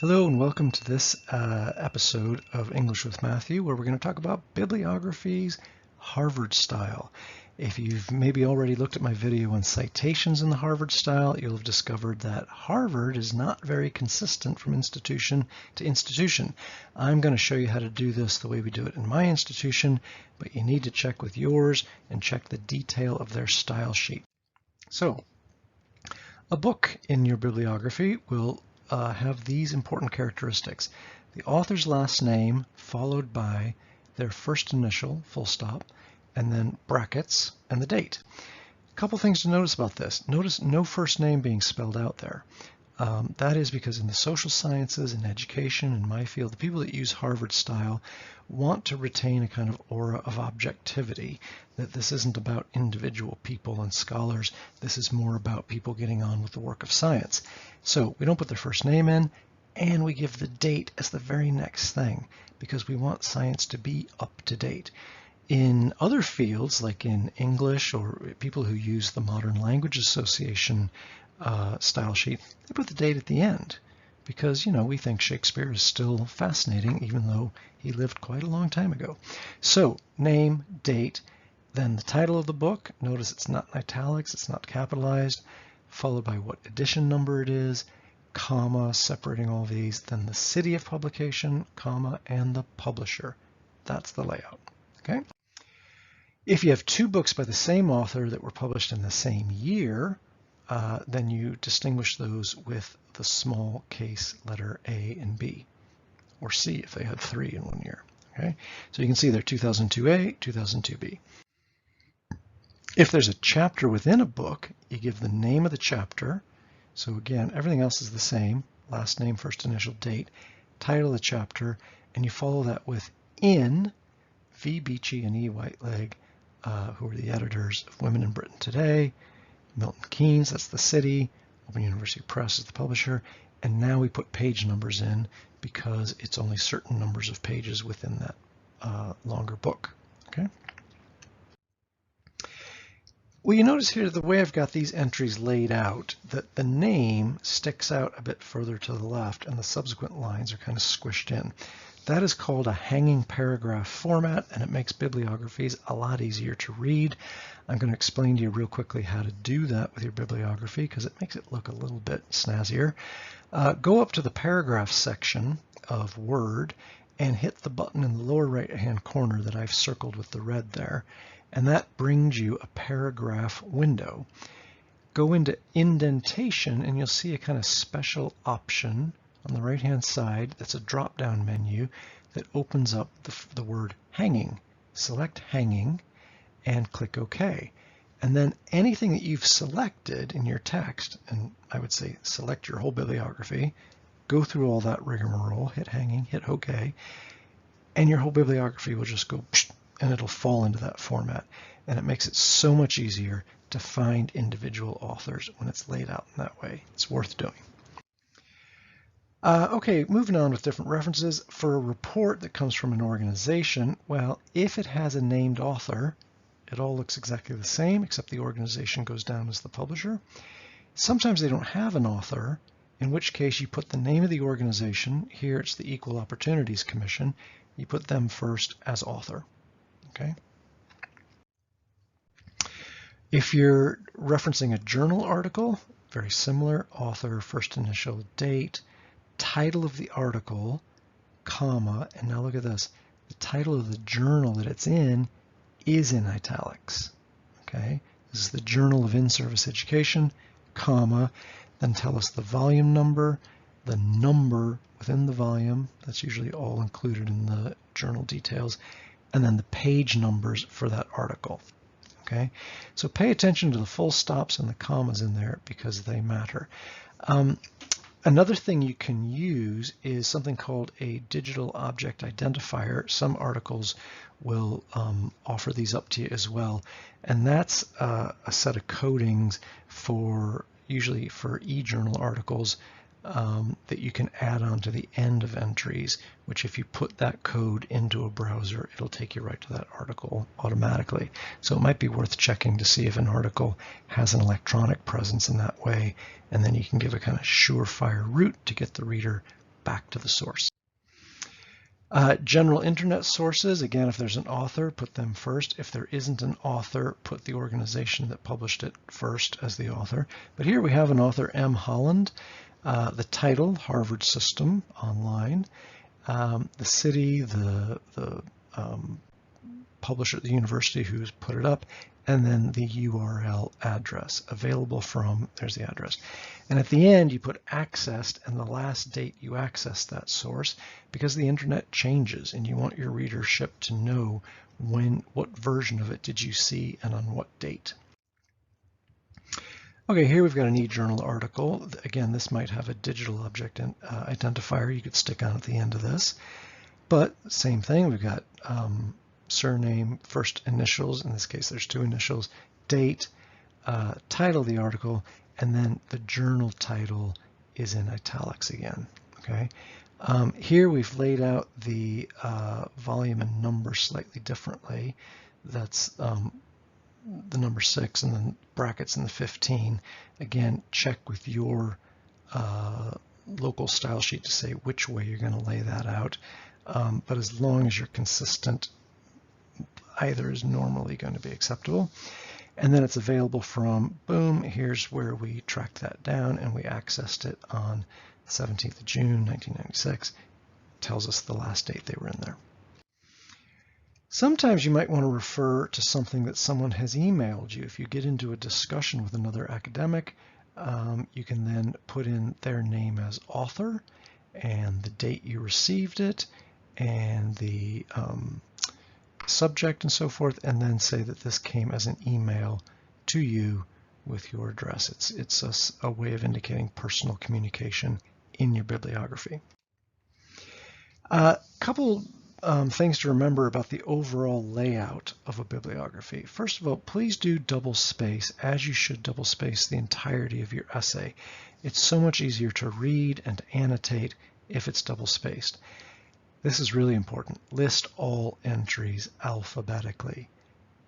Hello and welcome to this episode of English with Matthew, where we're going to talk about bibliographies, Harvard style. If you've maybe already looked at my video on citations in the Harvard style, you'll have discovered that Harvard is not very consistent from institution to institution. I'm going to show you how to do this the way we do it in my institution, but you need to check with yours and check the detail of their style sheet. So, a book in your bibliography will have these important characteristics. The author's last name followed by their first initial, full stop, and then brackets and the date. A couple things to notice about this. Notice no first name being spelled out there. That is because in the social sciences and education, in my field, the people that use Harvard style want to retain a kind of aura of objectivity, that this isn't about individual people and scholars, this is more about people getting on with the work of science. So we don't put their first name in, and we give the date as the very next thing, because we want science to be up to date. In other fields, like in English or people who use the Modern Language Association style sheet, they put the date at the end because, you know, we think Shakespeare is still fascinating even though he lived quite a long time ago. So name, date, then the title of the book. Notice it's not in italics, it's not capitalized, followed by what edition number it is, comma, separating all these, then the city of publication, comma, and the publisher. That's the layout. Okay. If you have two books by the same author that were published in the same year, then you distinguish those with the small case letter A and B, or C if they had three in one year. Okay, so you can see they're 2002A, 2002B. If there's a chapter within a book, you give the name of the chapter. So again, everything else is the same: last name, first initial, date, title of the chapter, and you follow that with in V. Beachy and E. Whiteleg, who are the editors of Women in Britain Today. Milton Keynes, that's the city. Open University Press is the publisher. And now we put page numbers in because it's only certain numbers of pages within that longer book. Okay. Well, you notice here the way I've got these entries laid out, that the name sticks out a bit further to the left and the subsequent lines are kind of squished in. That is called a hanging paragraph format, and it makes bibliographies a lot easier to read. I'm going to explain to you real quickly how to do that with your bibliography because it makes it look a little bit snazzier. Go up to the paragraph section of Word and hit the button in the lower right-hand corner that I've circled with the red there, and that brings you a paragraph window. Go into indentation and you'll see a kind of special option on the right-hand side that's a drop-down menu that opens up the word hanging. Select hanging and click OK. And then anything that you've selected in your text, and I would say select your whole bibliography, go through all that rigmarole, hit hanging, hit OK, and your whole bibliography will just go and it'll fall into that format. And it makes it so much easier to find individual authors when it's laid out in that way. It's worth doing. Okay, moving on with different references. For a report that comes from an organization, well, if it has a named author, it all looks exactly the same, except the organization goes down as the publisher. Sometimes they don't have an author, in which case you put the name of the organization. Here it's the Equal Opportunities Commission. You put them first as author. Okay. If you're referencing a journal article, very similar: author, first initial, date, title of the article, comma, and now look at this. The title of the journal that it's in is in italics. Okay, this is the Journal of In-Service Education, comma, then tell us the volume number, the number within the volume, that's usually all included in the journal details, and then the page numbers for that article. Okay, so pay attention to the full stops and the commas in there because they matter. Another thing you can use is something called a digital object identifier. Some articles will offer these up to you as well, and that's a set of codings for usually for e-journal articles that you can add on to the end of entries, which if you put that code into a browser, it'll take you right to that article automatically. So it might be worth checking to see if an article has an electronic presence in that way, and then you can give a kind of surefire route to get the reader back to the source. General internet sources, again, if there's an author, put them first. If there isn't an author, put the organization that published it first as the author. But here we have an author, M. Holland. The title, Harvard System Online. The city, the publisher, the university who's put it up, and then the URL address, available from, there's the address. And at the end, you put accessed and the last date you accessed that source, because the internet changes and you want your readership to know what version of it did you see and on what date. Okay, here we've got an eJournal article. Again, this might have a digital object identifier you could stick on at the end of this. But same thing, we've got surname, first initials, in this case there's 2 initials, date, title of the article, and then the journal title is in italics again. Okay. Here we've laid out the volume and number slightly differently. That's the number 6 and then brackets in the 15. Again, check with your local style sheet to say which way you're going to lay that out. But as long as you're consistent, either is normally going to be acceptable. And then it's available from, boom, here's where we tracked that down and we accessed it on 17th of June, 1996. Tells us the last date they were in there. Sometimes you might want to refer to something that someone has emailed you. If you get into a discussion with another academic, you can then put in their name as author and the date you received it and the subject and so forth, and then say that this came as an email to you with your address. It's a way of indicating personal communication in your bibliography. Couple things to remember about the overall layout of a bibliography. First of all, please do double space, as you should double space the entirety of your essay. It's so much easier to read and annotate if it's double spaced. This is really important. List all entries alphabetically.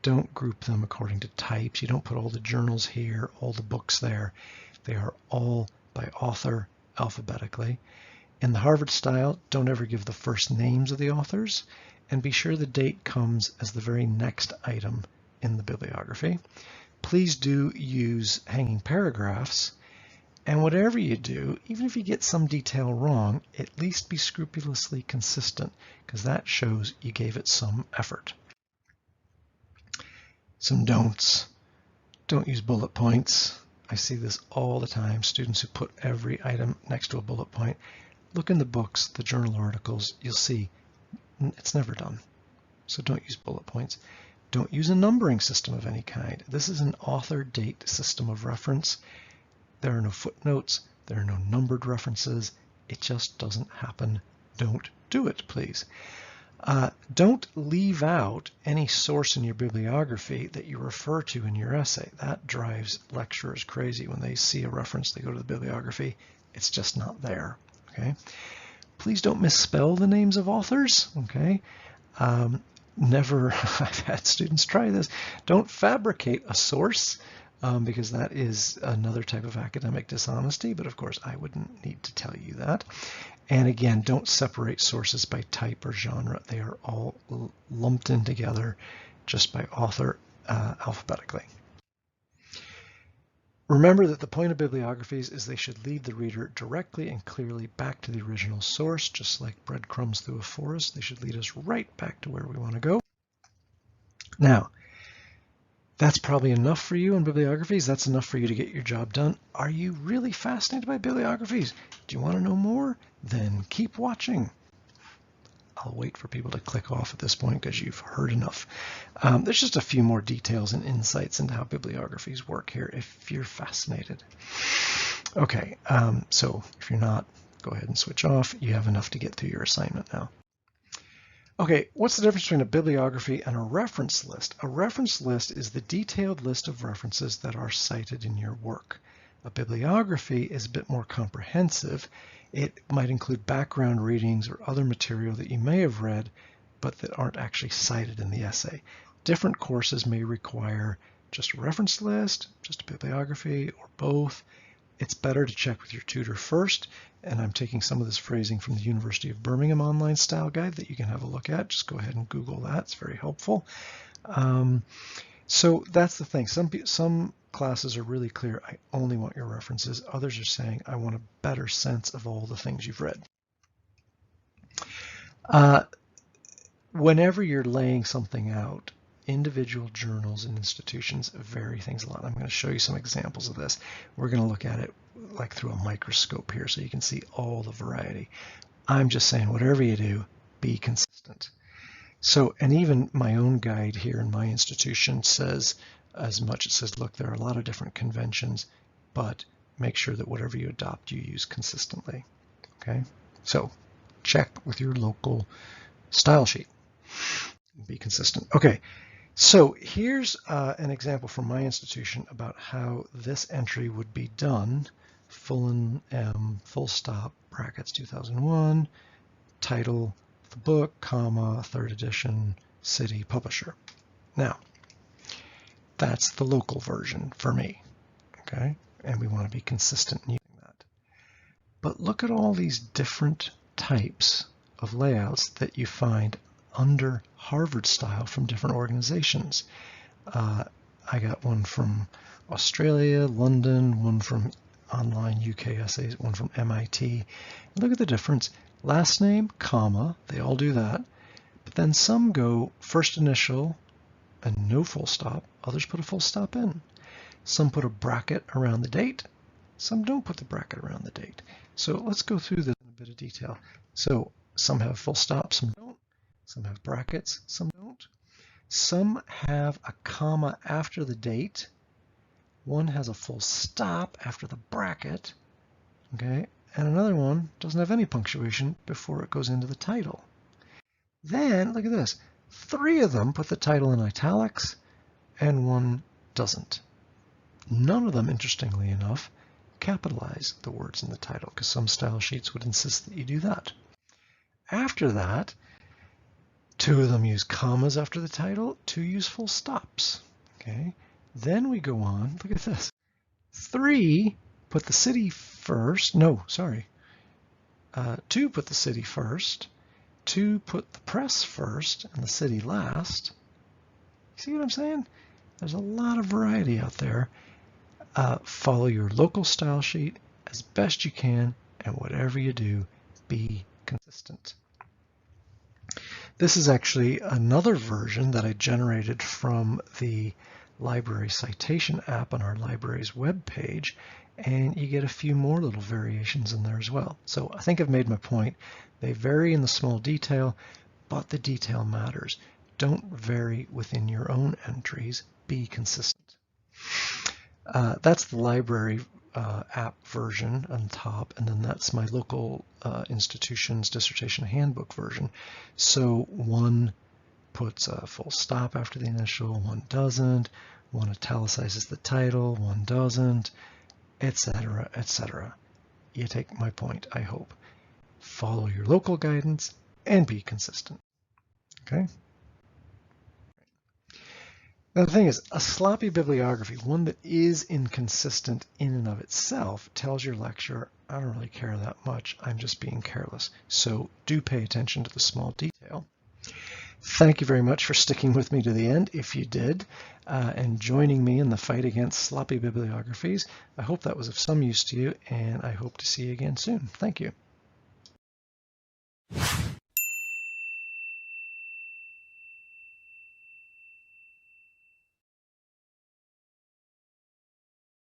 Don't group them according to types. You don't put all the journals here, all the books there. They are all by author alphabetically. In the Harvard style, don't ever give the first names of the authors, and be sure the date comes as the very next item in the bibliography. Please do use hanging paragraphs. And whatever you do, even if you get some detail wrong, at least be scrupulously consistent, because that shows you gave it some effort. Some don'ts. Don't use bullet points. I see this all the time, students who put every item next to a bullet point. Look in the books, the journal articles, you'll see it's never done. So don't use bullet points. Don't use a numbering system of any kind. This is an author date system of reference. There are no footnotes, there are no numbered references. It just doesn't happen. Don't do it, please. Don't leave out any source in your bibliography that you refer to in your essay. That drives lecturers crazy. When they see a reference, they go to the bibliography. It's just not there. Okay. Please don't misspell the names of authors. Okay. Never, I've had students try this. Don't fabricate a source. Because that is another type of academic dishonesty, but of course I wouldn't need to tell you that. And again, don't separate sources by type or genre. They are all lumped in together just by author alphabetically. Remember that the point of bibliographies is they should lead the reader directly and clearly back to the original source, just like breadcrumbs through a forest. They should lead us right back to where we want to go. Now, that's probably enough for you in bibliographies. That's enough for you to get your job done. Are you really fascinated by bibliographies? Do you want to know more? Then keep watching. I'll wait for people to click off at this point because you've heard enough. There's just a few more details and insights into how bibliographies work here if you're fascinated. Okay, so if you're not, go ahead and switch off. You have enough to get through your assignment now. Okay, what's the difference between a bibliography and a reference list? A reference list is the detailed list of references that are cited in your work. A bibliography is a bit more comprehensive. It might include background readings or other material that you may have read, but that aren't actually cited in the essay. Different courses may require just a reference list, just a bibliography, or both. it's better to check with your tutor first, and I'm taking some of this phrasing from the University of Birmingham online style guide that you can have a look at. Just go ahead and Google that. It's very helpful. So that's the thing. Some classes are really clear. I only want your references. Others are saying, I want a better sense of all the things you've read. Whenever you're laying something out, individual journals and institutions vary things a lot. I'm going to show you some examples of this. We're going to look at it like through a microscope here so you can see all the variety. I'm just saying, whatever you do, be consistent. So, and even my own guide here in my institution says as much. It says, look, there are a lot of different conventions, but make sure that whatever you adopt, you use consistently. Okay, so check with your local style sheet. Be consistent. Okay, so here's an example from my institution about how this entry would be done. Full stop, brackets 2001, title of the book, comma, 3rd edition, city, publisher. Now, that's the local version for me, okay? And we want to be consistent in using that. But look at all these different types of layouts that you find under Harvard style from different organizations. I got one from Australia, London, one from online UK essays, one from MIT. Look at the difference. Last name, comma, they all do that. But then some go first initial and no full stop. Others put a full stop in. Some put a bracket around the date. Some don't put the bracket around the date. So let's go through this in a bit of detail. So some have full stops, some don't. Some have brackets, some don't. Some have a comma after the date. One has a full stop after the bracket, okay? And another one doesn't have any punctuation before it goes into the title. Then, look at this. 3 of them put the title in italics, and 1 doesn't. None of them, interestingly enough, capitalize the words in the title, because some style sheets would insist that you do that. After that, 2 of them use commas after the title, 2 use full stops, okay? Then we go on, look at this. 3 put the city first, 2 put the city first, 2 put the press first and the city last. See what I'm saying? There's a lot of variety out there. Follow your local style sheet as best you can, and whatever you do, be consistent. This is actually another version that I generated from the library citation app on our library's web page, and you get a few more little variations in there as well. So I think I've made my point. They vary in the small detail, but the detail matters. Don't vary within your own entries. Be consistent. That's the library app version on top, and then that's my local institution's dissertation handbook version. So one puts a full stop after the initial, one doesn't, one italicizes the title, one doesn't, etc., etc. You take my point, I hope. Follow your local guidance and be consistent. Okay? Now the thing is, a sloppy bibliography, one that is inconsistent in and of itself, tells your lecturer, I don't really care that much, I'm just being careless. So do pay attention to the small detail. Thank you very much for sticking with me to the end, if you did, and joining me in the fight against sloppy bibliographies. I hope that was of some use to you, and I hope to see you again soon. Thank you.